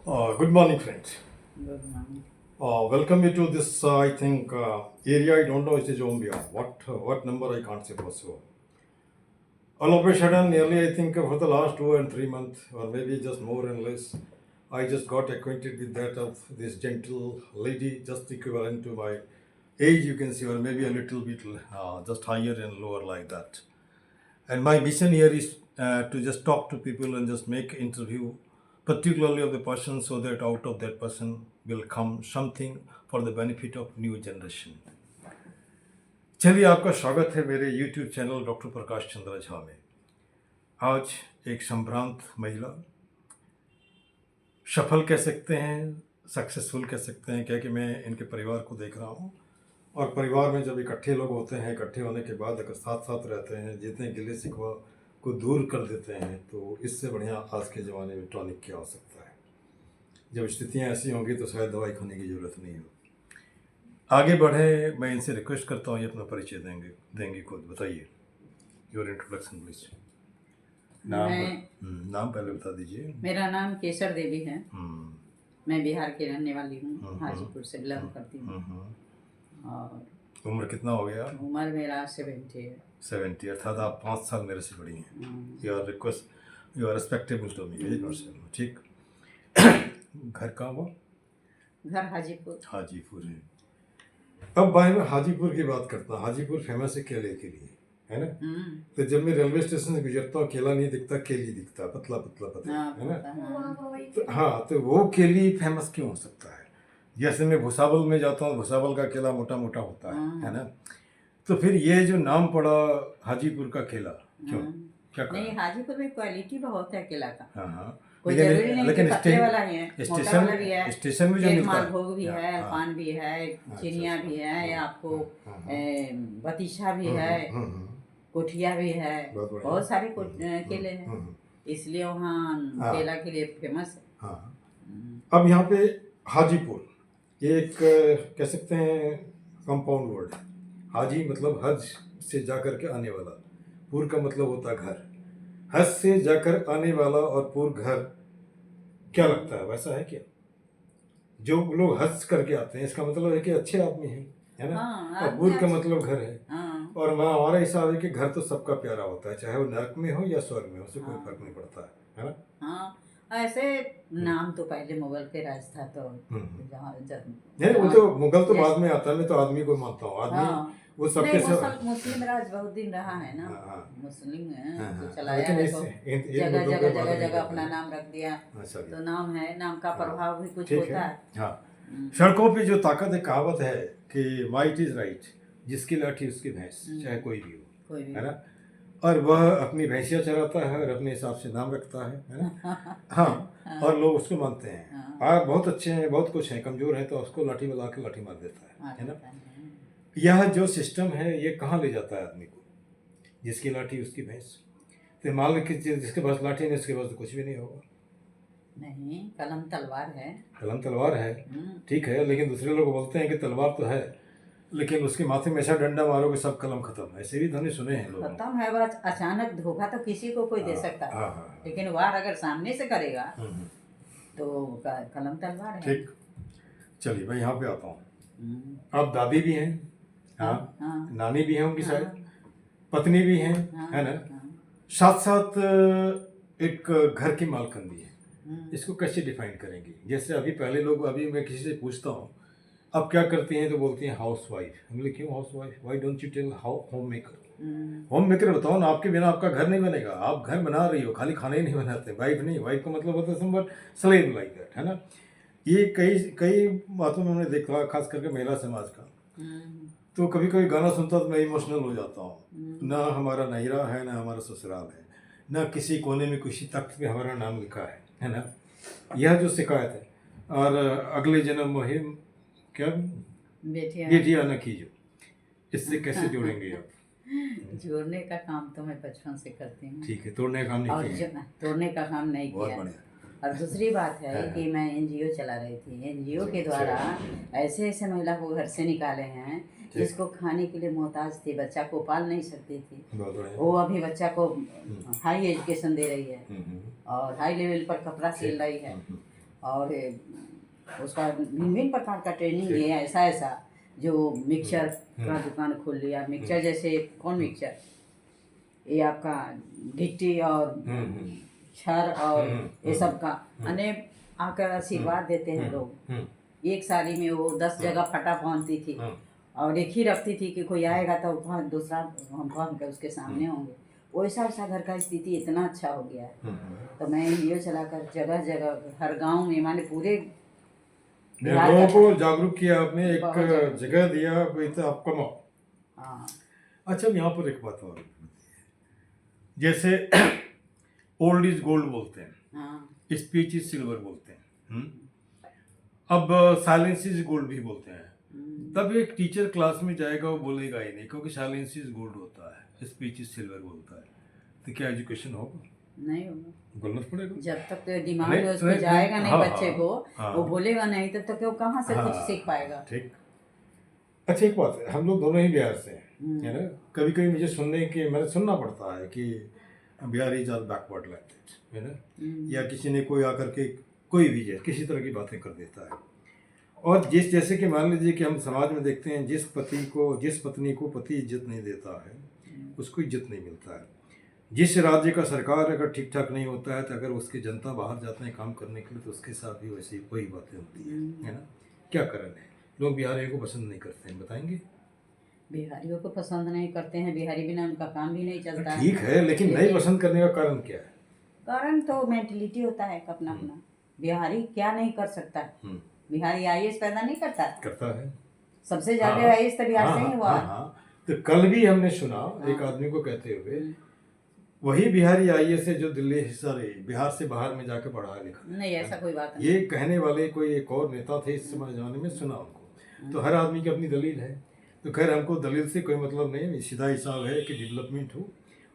Good morning, friends. Good morning. Welcome you to this. I think area. I don't know. It is Ombia. What number I can't say for sure. All of a sudden, nearly I think for the last 2 and 3 months, or maybe just more and less, I just got acquainted with that of this gentle lady, just equivalent to my age. You can see, or maybe a little bit just higher and lower like that. And my mission here is to just talk to people and just make interview, particularly of the person, so that out of that person will come something for the benefit of new generation. चलिए आपका स्वागत है मेरे YouTube channel doctor Prakash Chandra Jha में। आज एक संभ्रांत महिला, सफल कह सकते हैं, सक्सेसफुल कह सकते हैं, क्या कि मैं इनके परिवार को देख रहा हूँ। और परिवार में जब इकट्ठे लोग होते हैं, इकट्ठे होने के बाद अगर साथ साथ रहते हैं, जितने गिले शिकवा को दूर कर देते हैं, तो इससे बढ़िया आज के ज़माने में टॉनिक क्या हो सकता है। जब स्थितियाँ ऐसी होंगी तो शायद दवाई खाने की ज़रूरत नहीं हो। आगे बढ़े, मैं इनसे रिक्वेस्ट करता हूँ ये अपना परिचय देंगे खुद। बताइए, योर इंट्रोडक्शन प्लीज। नाम पहले बता दीजिए। मेरा नाम केसर देवी है। मैं बिहार की रहने वाली हूँ, हाजीपुर से बिलोंग करती हूँ। और उम्र कितना हो गया? उम्र मेरा 70 है। 70, अर्थात आप 5 साल मेरे से बड़ी हैं। You are respectable to me. ठीक। घर कहाँ वो? घर हाजीपुर। हाजीपुर है। अब भाई मैं हाजीपुर की बात करता हूँ। हाजीपुर फेमस है केले के लिए, है ना? तो जब मैं रेलवे स्टेशन से गुजरता हूँ, केला नहीं दिखता, केली दिखता, पतला पतला पतला, है ना? हाँ, तो वो केली फेमस क्यों हो सकता है? जैसे मैं भुसावल में जाता हूँ, भुसावल का केला मोटा मोटा होता है ना? तो फिर ये जो नाम पड़ा हाजीपुर का केला, क्यों? क्या नहीं, हाजीपुर में क्वालिटी बहुत है केला का। हाँ, कोई जरूरी नहीं कि पतले वाला ही है, मोटा वाला भी है, स्टेशन में जो मिलता है, मालभोग भी है, पान भी है, चिनिया भी है, आपको बतीशा भी है, कोठिया भी है, बहुत सारे केले हैं, इसलिए वहाँ केला के लिए फेमस है। अब यहाँ पे हाजीपुर एक कह सकते हैं कंपाउंड वर्ड है। हाजी मतलब हज से जाकर के आने वाला, पुर का मतलब होता है घर। हज से जाकर आने वाला और पुर घर, क्या लगता है वैसा है क्या? जो लोग हज करके आते हैं, इसका मतलब है कि अच्छे आदमी हैं, है ना? और पुर का मतलब घर है। और हमारा हिसाब है कि घर तो सबका प्यारा होता है, चाहे वो नरक में हो या स्वर्ग में हो, उससे कोई फर्क नहीं पड़ता है ना? हाँ, ऐसे नाम तो पहले मुगल के राज था, तो नहीं, वो तो मुगल तो बाद में आता है। मैं तो आदमी को मानता हूँ, आदमी वो सबके सब। मुस्लिम राज बहुत दिन रहा है ना, मुस्लिम तो चलाया लेकिन है, तो जगह जगह अपना नाम रख दिया, तो नाम है, नाम का प्रभाव भी कुछ होता है। हाँ, सड़कों पे जो ताकत है, कहावत है कि माइट इज राइट, जिसकी लाठी उसकी भैंस, चाहे कोई भी हो, है ना? और वह अपनी भैंसिया चराता है और अपने हिसाब से नाम रखता है ना? हाँ, और लोग उसको मानते हैं। आप बहुत अच्छे हैं, बहुत कुछ हैं, कमजोर हैं तो उसको लाठी में ला के लाठी मार देता है ना? यह जो सिस्टम है, ये कहाँ ले जाता है आदमी को? जिसकी लाठी उसकी भैंस। तो मान लो कि जिसके पास लाठी नहीं, उसके पास तो कुछ भी नहीं होगा। नहीं, कलम तलवार है। कलम तलवार है, ठीक है, लेकिन दूसरे लोग बोलते हैं कि तलवार तो है, लेकिन उसके माथे में ऐसा डंडा मारोगे सब कलम खत्म। ऐसे भी ध्वनि सुने हैं लोग। खत्म है, बस अचानक धोखा तो किसी को कोई दे सकता है, लेकिन वार अगर सामने से करेगा तो कलम तलवार है। ठीक, चलिए मैं यहाँ पे आता हूँ। अब दादी भी हैं, हाँ, नानी भी हैं उनकी शायद, पत्नी भी हैं, है ना? साथ साथ एक घर की मालकिन भी है। इसको कैसे डिफाइन करेंगे? जैसे अभी पहले लोग, अभी मैं किसी से पूछता हूँ अब क्या करती हैं, तो बोलती हैं हाउस वाइफ। हम बोले क्यों housewife? Why don't you tell how homemaker? Homemaker बताओ ना, आपके बिना आपका घर नहीं बनेगा। आप घर बना रही हो, खाली खाना ही नहीं बनाते। वाइफ नहीं, वाइफ का मतलब होता है समवट स्लेव लाइक दैट, है ना? ये कई कई बातों में हमने देखा, खास करके महिला समाज का। तो कभी कभी गाना सुनता तो मैं इमोशनल हो जाता हूँ। ना हमारा नैरा है, ना हमारा ससुराल है, ना किसी कोने में किसी तख्त पे हमारा नाम लिखा है ना? यह जो शिकायत है, और अगले जन्म मुहिम क्या बेटियां न कीजो, इससे कैसे जोड़ेंगे आप? जोड़ने का काम तो मैं बचपन से करती हूँ। ठीक है, तोड़ने का काम नहीं किया। तोड़ने का काम नहीं किया। और दूसरी बात है कि मैं एनजीओ चला रही थी। एनजीओ के द्वारा ऐसे ऐसे महिला को घर से निकाले हैं जिसको खाने के लिए मोहताज थी, बच्चा को पाल नहीं सकती थी। वो अभी बच्चा को हाई एजुकेशन दे रही है और हाई लेवल पर कपड़ा सिल रही है। और उसका भिन्न भिन्न प्रकार का ट्रेनिंग दिया, ऐसा ऐसा जो मिक्सचर का दुकान खोल लिया। मिक्सचर जैसे कौन मिक्सचर, ये आपका गिट्टी और छर और ये सब का अनेक आकर आशीर्वाद देते हैं लोग। एक साड़ी में वो 10 जगह फटा पहनती थी और एक ही रखती थी कि कोई आएगा तो दूसरा हम पहन के उसके सामने होंगे। वैसा वैसा घर का स्थिति इतना अच्छा हो गया है। तो मैं एनजीओ चलाकर जगह जगह हर गांव में, माने पूरे लोगों को जागरूक किया आपने, एक जगह दिया, तो आप कमाओ। हाँ। अच्छा, यहाँ पर एक बात और, जैसे ओल्ड इज गोल्ड बोलते हैं, स्पीच इज सिल्वर बोलते हैं, अब साइलेंस इज गोल्ड भी बोलते हैं। तब एक टीचर क्लास में जाएगा वो बोलेगा ही नहीं, क्योंकि साइलेंस इज गोल्ड होता है, स्पीच इज सिल्वर बोलता है। तो क्या एजुकेशन होगा? नहीं होगा, बोलना पड़ेगा। जब तक तो दिमाग में उसको जाएगा नहीं बच्चे को, वो बोलेगा नहीं, तब तक वो कहाँ से कुछ सीख पाएगा। ठीक। अच्छा, एक बात है, हम लोग दोनों ही बिहार से हैं, है ना। कभी कभी मुझे मैंने सुनना पड़ता है कि Bihar is all backward like that, है ना, या किसी ने कोई आकर के कोई भी किसी तरह की बातें कर देता है। और जैसे कि मान लीजिए कि हम समाज में देखते हैं, जिस पत्नी को पति इज्जत नहीं देता है उसको इज्जत नहीं मिलता है। जिस राज्य का सरकार अगर ठीक ठाक नहीं होता है, तो अगर उसकी जनता बाहर जाते हैं काम करने के लिए, तो उसके साथ भी वैसी वही बातें होती है ना। क्या कारण है, लोग बिहारियों को पसंद नहीं करते हैं, बताएंगे? बिहारियों को पसंद नहीं करते हैं, बिहारी बिना उनका काम भी नहीं चलता। ठीक है, लेकिन नहीं पसंद करने का कारण क्या है? कारण तो मेंटलिटी होता है अपना अपना। बिहारी क्या नहीं कर सकता, बिहारी आईएएस पैदा नहीं करता है। सबसे ज्यादा आईएएस तो बिहार से ही हुआ। तो कल भी हमने सुना एक आदमी को कहते हुए, वही बिहारी आईएएस है जो बिहार से बाहर में जाकर पढ़ा लिखा। नहीं, ऐसा कोई बात नहीं। ये कहने वाले कोई एक और नेता थे इस समय जमाने में, सुना उनको। तो हर आदमी की अपनी दलील है। तो खैर, हमको दलील से कोई मतलब नहीं है, सीधा हिसाब है कि डेवलपमेंट हो,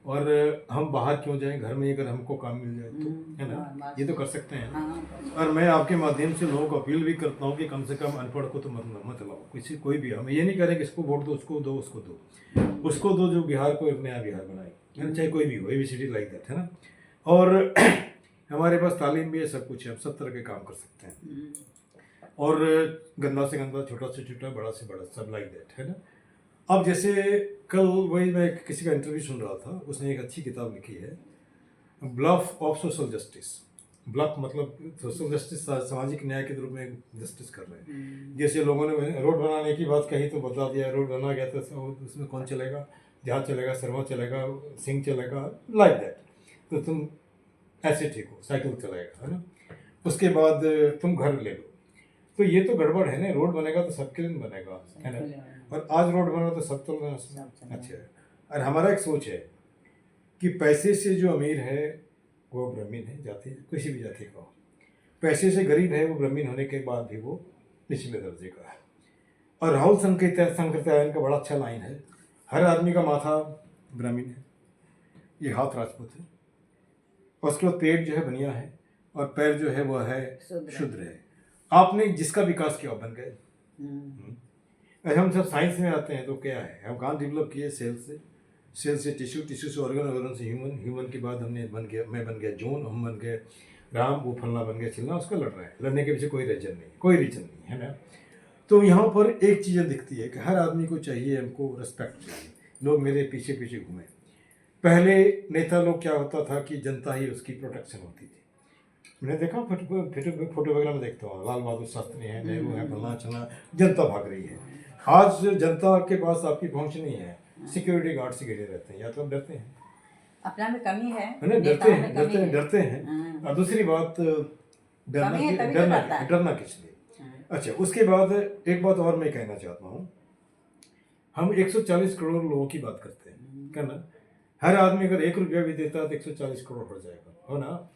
और हम बाहर क्यों जाएं, घर में अगर हमको काम मिल जाए तो, है ना, ये तो कर सकते हैं। और मैं आपके माध्यम से लोगों को अपील भी करता हूँ कि कम से कम अनपढ़ को तो मत लाओ, कोई भी। हम ये नहीं कह रहे कि इसको वोट दो, उसको दो जो बिहार को एक नया बिहार बनाए, चाहे कोई भी हो, ABCD लाइक दैट, है ना। और हमारे पास तालीम भी है, सब कुछ है, हम सब तरह के काम कर सकते हैं, और गंदा से गंदा, छोटा से छोटा, बड़ा से बड़ा, सब लाइक दैट, है ना। अब जैसे कल वही मैं किसी का इंटरव्यू सुन रहा था, उसने एक अच्छी किताब लिखी है, bluff of social justice. Bluff मतलब सोशल जस्टिस, सामाजिक न्याय के रूप में जस्टिस कर रहे हैं। जैसे लोगों ने रोड बनाने की बात कही तो बता दिया, रोड बना गया तो उसमें कौन चलेगा, जहाँ चलेगा, शर्मा चलेगा, सिंह चलेगा, लाइक दैट। तो तुम ऐसे ठीक हो, साइकिल चलेगा, है ना। उसके बाद तुम घर ले लो, तो ये तो गड़बड़ है ना। रोड बनेगा तो सबके लिए बनेगा, है ना। और आज रोड बना तो सब चल रहा है। अच्छा है। और हमारा एक सोच है कि पैसे से जो अमीर है वो ब्राह्मण है, जाति, किसी भी जाति का हो। पैसे से गरीब है वो ब्राह्मण होने के बाद भी वो निचले दर्जे का है। और राहुल संकृत्यायन का बड़ा अच्छा लाइन है, हर आदमी का माथा ब्राह्मण है, ये हाथ राजपूत है, और उसके बाद पेट जो है बनिया है, और पैर जो है वो है शूद्र है। आपने जिसका विकास किया बन गए। हम सब साइंस में आते हैं तो क्या है, हम कहाँ डेवलप किए, सेल से टिश्यू से ऑर्गन से ह्यूमन के बाद मैं बन गया जॉन, हम बन गए राम, वो फलना बन गया चिल्ला, उसका लड़ रहा है। लड़ने के पीछे कोई रीजन नहीं, है ना। तो यहाँ पर एक चीज़ दिखती है कि हर आदमी को चाहिए, हमको रिस्पेक्ट चाहिए, लोग मेरे पीछे पीछे घूमें। पहले नेता लोग क्या होता था कि जनता ही उसकी प्रोटेक्शन होती थी। मैंने देखा फोटो वगैरह में देखता हूँ, लाल बहादुर शास्त्री है, नेहरू है, फलना चलना, जनता भाग रही है। आज जनता के पास आपकी पहुँच नहीं है, सिक्योरिटी गार्ड से घिरे रहते हैं, या तो डरते हैं, अपना में कमी है ना, डरते हैं। और दूसरी बात, डरना किस लिए। अच्छा, उसके बाद एक बात और मैं कहना चाहता हूँ, हम 140 करोड़ लोगों की बात करते हैं, क्या ना। हर आदमी अगर 1 रुपया भी देता है तो 140 करोड़ हो जाएगा, हो ना।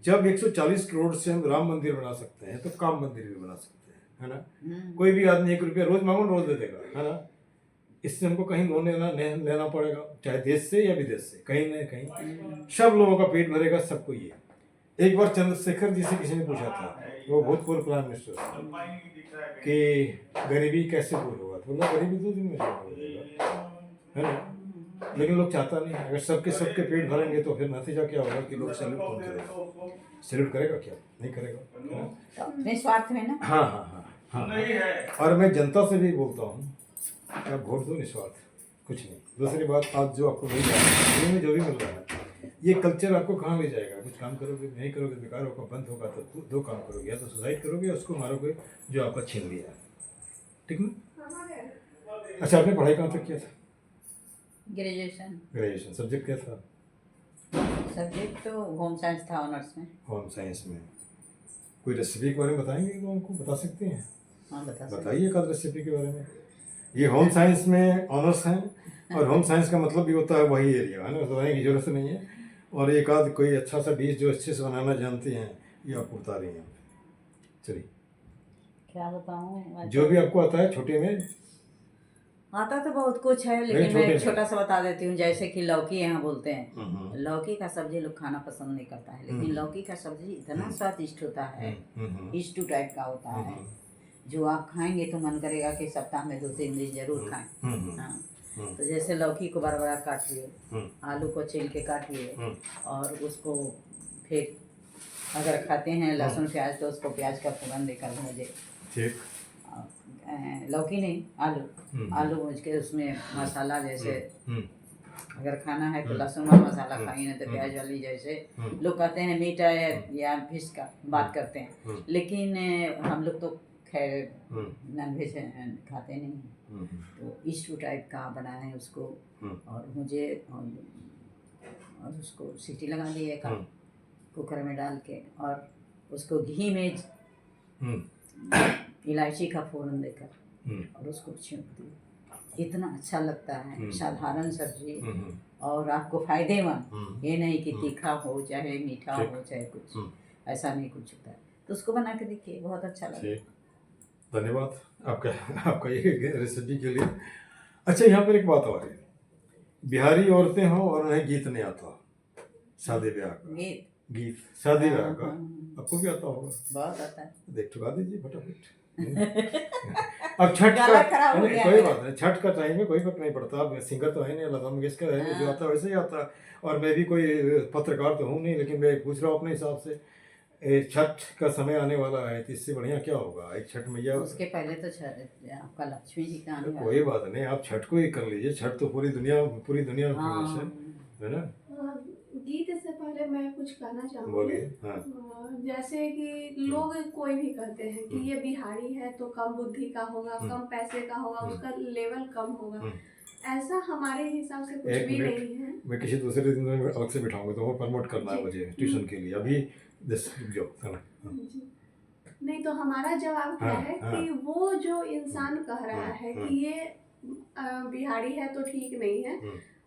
जब 140 करोड़ से हम राम मंदिर बना सकते हैं तो काम मंदिर भी बना सकते हैं, है ना। कोई भी आदमी 1 रुपया रोज मांगो, रोज दे देगा, है ना। इससे हमको कहीं लोन लेना पड़ेगा, चाहे देश से या विदेश से, कहीं ना कहीं सब लोगों का पेट भरेगा, सबको। ये एक बार चंद्रशेखर जी से किसी ने पूछा था, वो भूतपूर्व प्राइम मिनिस्टर, कि गरीबी कैसे दूर होगा, तो बोला गरीबी 2 दिन में दूर हो जाएगा, है ना। लेकिन लोग चाहता नहीं। अगर सबके पेट भरेंगे तो फिर नतीजा क्या होगा कि लोग सैल्यूट कौन करेगा? सैल्यूट करेगा क्या? नहीं करेगा, है ना? तो अपने स्वार्थ में ना। हाँ हाँ हाँ हाँ। और मैं जनता से भी बोलता हूँ, आप वोट दो निस्वार्थ, कुछ नहीं। दूसरी बात, आज जो आपको मिल रहा है, फ्री में जो भी मिल रहा है, ये कल्चर आपको कहाँ ले जाएगा? कुछ काम करोगे, नहीं करोगे, बेकार होगा, बंद होगा, तो दो काम करोगे, या तो सुसाइड करोगे या उसको मारोगे जो आपका छीन लिया है। ठीक ना? अच्छा, आपने पढ़ाई कहाँ तक किया था? ग्रेजुएशन। सब्जेक्ट क्या था? सब्जेक्ट तो होम साइंस था, ऑनर्स में। होम साइंस में। कोई रेसिपी के बारे में बताएंगे कि हमको बता सकते हैं? हाँ, बताइए एक आध रेसिपी के बारे में। ये होम साइंस में ऑनर्स हैं, और होम साइंस का मतलब भी होता है वही एरिया, है ना, बताने की जरूरत नहीं है। और एक आध कोई अच्छा सा डिश जो अच्छे से बनाना जानती हैं, ये आपको बता रही हैं। चलिए, क्या बताऊँ, जो भी आपको आता है छोटे में। आता तो बहुत कुछ है, लेकिन मैं एक छोटा सा बता देती हूँ। जैसे कि लौकी यहाँ बोलते हैं, लौकी का सब्जी लोग खाना पसंद नहीं करता है, लेकिन लौकी का सब्जी इतना स्वादिष्ट होता है, स्टू टाइप का होता है, जो आप खाएंगे तो मन करेगा कि सप्ताह में 2-3 दिन जरूर खाएं। हाँ, तो जैसे लौकी को बड़ा बड़ा काट लिए, आलू को छील के काट लिए, और उसको फिर अगर खाते हैं लहसुन प्याज तो उसको प्याज का फोड़न देकर भूजे। ठीक। लौकी नहीं, आलू भूज के उसमें मसाला, जैसे अगर खाना है तो लहसुन और मसाला खाइए, नहीं तो प्याज वाली, जैसे लोग कहते हैं मीट या फिश का बात करते हैं, लेकिन हम लोग तो खैर नॉन वेज खाते नहीं, तो स्टू टाइप का बनाए उसको, और मुझे और उसको सीटी लगा दिए का कुकर में डाल के, और उसको घी में इलायची का फोड़न देकर और उसको छींक दिए। इतना अच्छा लगता है, साधारण सब्जी और आपको फायदेमंद। ये नहीं कि तीखा हो चाहे मीठा हो चाहे कुछ, ऐसा नहीं कुछ होता है। तो उसको बना के देखिए, बहुत अच्छा लगेगा। धन्यवाद आपका ये रेसिपी के लिए। अच्छा, यहाँ पर एक बात और है, बिहारी औरतें हों और उन्हें गीत नहीं आता, शादी ब्याह का गीत शादी ब्याह का, आपको भी आता होगा? बहुत आता है। देख चुका दीजिए फटाफट। अब छठ का कोई बात नहीं, छठ का टाइम में कोई फर्क नहीं पड़ता। अब सिंगर तो है नहीं, लता मंगेशकर है, जो आता है वैसे ही आता है। और मैं भी कोई पत्रकार तो हूँ नहीं, लेकिन मैं पूछ रहा हूँ अपने हिसाब से। छठ का समय आने वाला है, तो इससे बढ़िया क्या होगा? एक छठ मैया, उसके पहले तो आपका लक्ष्मी जी का आने वाला है। कोई बात नहीं, आप छठ को ही कर लीजिए। छठ तो पूरी दुनिया में फेमस है ना। गीत से पहले मैं कुछ कहना चाहूँगी। बोलिए। हाँ। जैसे कि लोग कोई भी कहते हैं कि ये बिहारी है तो कम बुद्धि का होगा, कम पैसे का होगा, उसका लेवल कम होगा। ऐसा हमारे हिसाब से कुछ भी नहीं है। मैं किसी दूसरे दिन में अलग से बिठाऊंगा, तो वो प्रमोट करना है मुझे ट्यूशन के लिए। अभी नहीं तो हमारा जवाब क्या है कि वो जो इंसान कह रहा है कि ये बिहारी है तो ठीक नहीं है,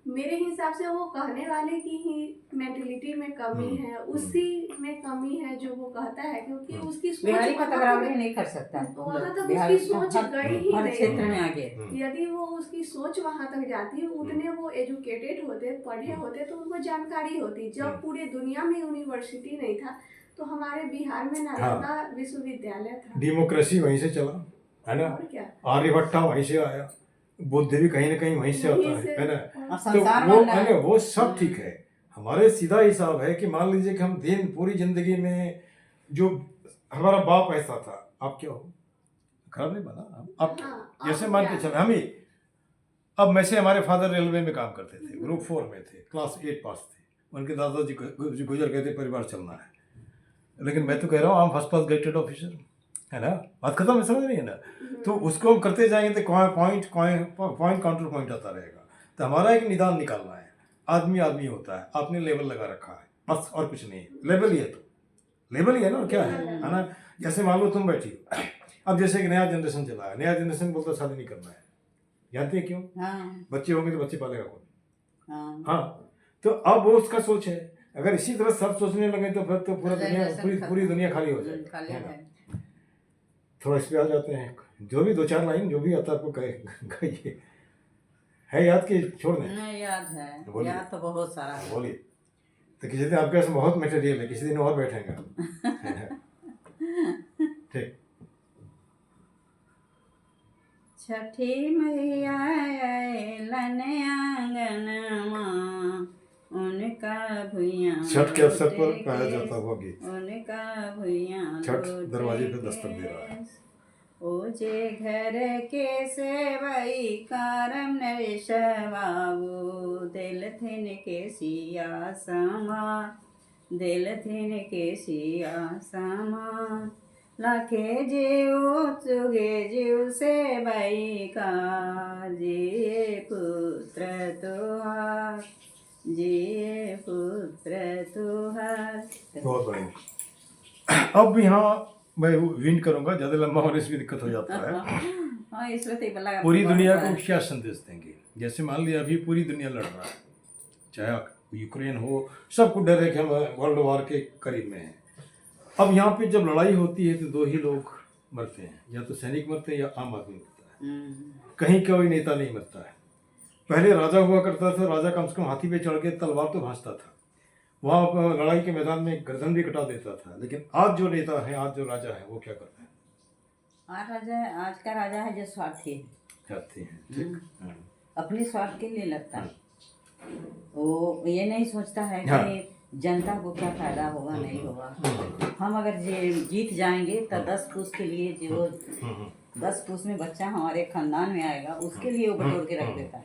मेरे हिसाब से वो कहने वाले की ही मेंटलिटी में कमी है, उसी में कमी है जो वो कहता है, क्योंकि उसकी सोच बिहारी का तकरार नहीं कर सकता, वहाँ तक उसकी सोच गई ही नहीं क्षेत्र में आगे। यदि वो उसकी सोच वहाँ तक जाती, उतने वो एजुकेटेड होते, पढ़े होते, तो उनको जानकारी होती। जब पूरे दुनिया में यूनिवर्सिटी नहीं था, तो हमारे बिहार में नालंदा विश्वविद्यालय था। डेमोक्रेसी वहीं से चला, है ना। आर्यभट्टा वहीं से आया, बुद्ध भी कहीं ना कहीं वहीं से आता है ना। तो वो सब ठीक है। हमारे सीधा हिसाब है कि मान लीजिए कि हम पूरी जिंदगी में जो हमारा बाप ऐसा था, आप क्या हो, खराब नहीं बना आप, जैसे मान के चले हम ही। अब वैसे हमारे फादर रेलवे में काम करते थे, ग्रुप 4 में थे, क्लास 8 पास थे। उनके दादाजी गुजर गए थे, परिवार चलना है। लेकिन मैं तो कह रहा हूँ, हम फर्स्ट क्लास ग्रेडेड ऑफिसर, है ना, बात खत्म है, समझ रही है ना। तो उसको हम करते जाएंगे तो पॉइंट काउंटर पॉइंट आता रहेगा। तो हमारा एक निदान निकालना है। आदमी होता है, आपने लेवल लगा रखा है, बस और कुछ नहीं है। लेवल ही है, तो लेवल ही है ना, क्या है ना। जैसे मान लो तुम बैठी हो, अब जैसे कि नया जनरेशन चला है, नया जनरेशन बोलता शादी नहीं करना है, जानते हैं क्यों? बच्चे होंगे तो बच्चे पालेगा कौन? हाँ, तो अब वो उसका सोच है। अगर इसी तरह सब सोचने लगे तो फिर तो पूरी दुनिया खाली हो जाएगी। थोड़ा इस पे आ जाते हैं, जो भी 2-4 लाइन जो भी आता है आपको कहिए। है याद कि छोड़ दें? नहीं, याद है, याद तो बहुत सारा है। बोलिए। तो किसी दिन आपके पास बहुत मटेरियल है, किसी दिन और बैठेंगे। ठीक। छठी मैया अइलन आंगनमा, उनका भुइयां छठ के अवसर पर गाया जाता हुआ गीत। उनका भुइयां छठ दरवाजे पे दस्तक दे रहा है। ओ जे घर के सेवई कारम नरेश बाबू, दिल थिन के सिया समा, दिल थिन के सिया समा, लाखे जीव चुगे जीव से बई का, जिये पुत्र तुहार, जिये पुत्र तुहार। बहुत बढ़िया। अब यहाँ मैं विन करूंगा, ज्यादा लंबा होने से भी दिक्कत हो जाता है। हाँ, इसमें तो बला पूरी दुनिया को क्या संदेश देंगे? जैसे मान लिया अभी पूरी दुनिया लड़ रहा है, चाहे यूक्रेन हो, सबको डर है कि हम वर्ल्ड वॉर के करीब में हैं। अब यहाँ पे जब लड़ाई होती है तो दो ही लोग मरते हैं, या तो सैनिक मरते हैं या आम आदमी मरता है। कहीं कोई नेता नहीं मरता है। पहले राजा हुआ करता था, राजा कम से कम हाथी पे चढ़ के तलवार तो भांजता था, वहाँ लड़ाई के मैदान में गर्दन भी कटा देता था। लेकिन आज जो नेता है, आज जो राजा है, वो क्या करता है? आज का राजा है जो स्वार्थी है, चाहते हैं, ठीक। हाँ। अपने स्वार्थ के लिए लगता है। वो ये नहीं सोचता है हाँ। कि जनता को क्या फायदा होगा, नहीं होगा। हम अगर जीत जाएंगे तो 10 पूस के लिए, जो 10 पूस में बच्चा हमारे खानदान में आएगा उसके लिए वो बटोर के रख देता है।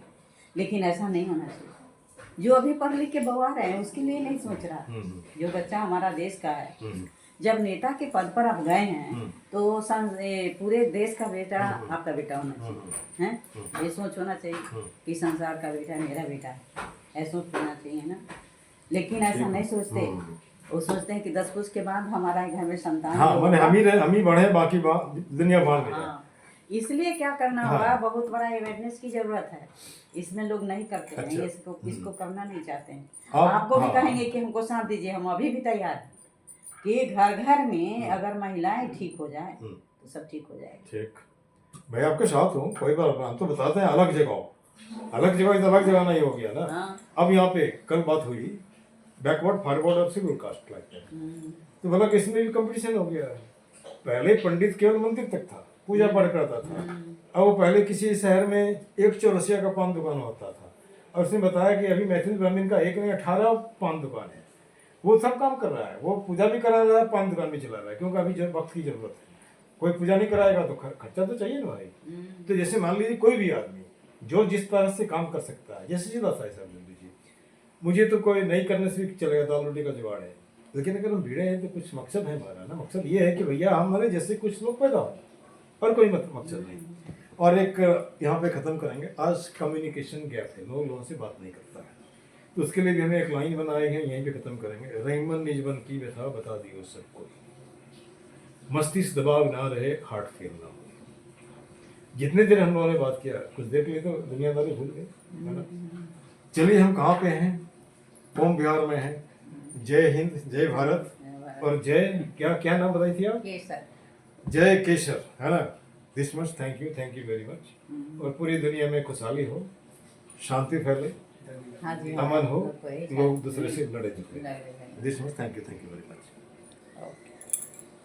लेकिन ऐसा नहीं होना चाहिए। जो अभी पढ़ लिख के बउआ रहे हैं उसके लिए नहीं सोच रहा, जो बच्चा हमारा देश का है। जब नेता के पद पर आप गए हैं तो पूरे देश का बेटा आपका बेटा होना चाहिए, हैं? ये सोच होना चाहिए कि संसार का बेटा मेरा बेटा है, ऐसा सोच होना चाहिए ना। लेकिन ऐसा नहीं सोचते, वो सोचते हैं कि 10 पुरुष के बाद हमारा घर में संतान। हाँ, मैंने हम ही बढ़े, बाकी दुनिया भाड़ में जाए। इसलिए क्या करना होगा, बहुत बड़ा अवेयरनेस की जरूरत है। इसमें लोग नहीं करते हैं, इसको करना नहीं चाहते हैं। आपको भी कहेंगे कि हमको साथ दीजिए, हम अभी भी तैयार हैं कि घर घर में अगर महिलाएं ठीक हो जाए तो सब ठीक हो जाएगा। ठीक, मैं आपके साथ हूँ, कोई बात नहीं। हम तो बताते हैं अलग जगह, अलग जगह नहीं हो गया ना। अब यहाँ पे कल बात हुई बैकवर्ड फॉरवर्ड और शेड्यूल कास्ट लाइक, तो बोला कि इसमें भी कंपटीशन हो गया है। पहले पंडित केवल मंदिर तक था, पूजा पाठ करता था। अब वो पहले किसी शहर में एक चौरसिया का पान दुकान होता था, और उसने बताया कि अभी मैथिली ब्राह्मण का एक नहीं 18 पान दुकान है। वो सब काम कर रहा है, वो पूजा भी करा रहा है, पान दुकान भी चला रहा है, क्योंकि अभी वक्त की जरूरत है। कोई पूजा नहीं कराएगा तो खर्चा तो चाहिए ना भाई। तो जैसे मान लीजिए कोई भी आदमी जो जिस तरह से काम कर सकता है, जैसे सीधा सा हिसाब ले लीजिए, मुझे तो कोई नहीं करने से भी चलेगा, दाल रोटी का जुगाड़ है। लेकिन अगर हम भीड़े हैं तो कुछ मकसद है हमारा ना। मकसद ये है कि भैया हमारे जैसे कुछ लोग पैदा हो, और कोई मकसद नहीं। और एक यहाँ पे ख़त्म करेंगे, आज कम्युनिकेशन गैप है, लोगों से बात नहीं करता है, तो उसके लिए भी हमें एक लाइन बनाई है, यहीं पे ख़त्म करेंगे। रहीमन निजबन की व्यथा बता दी उस सबको, मस्तिष्क दबाव ना रहे, हार्ट फेल ना हो। जितने देर हम लोगों ने बात किया, कुछ देर के लिए तो दुनियादारी भूल गए, है ना। चलिए, हम कहाँ पे हैं? ओम बिहार में हैं। जय हिंद, जय भारत, और जय क्या नाम बताई थी आप? केसर। जय केसर, है ना। This much, thank you very much. और पूरी दुनिया में खुशहाली हो, शांति फैले, अमन हो, लोग दूसरे से लड़े झगड़े। This much, thank you very much.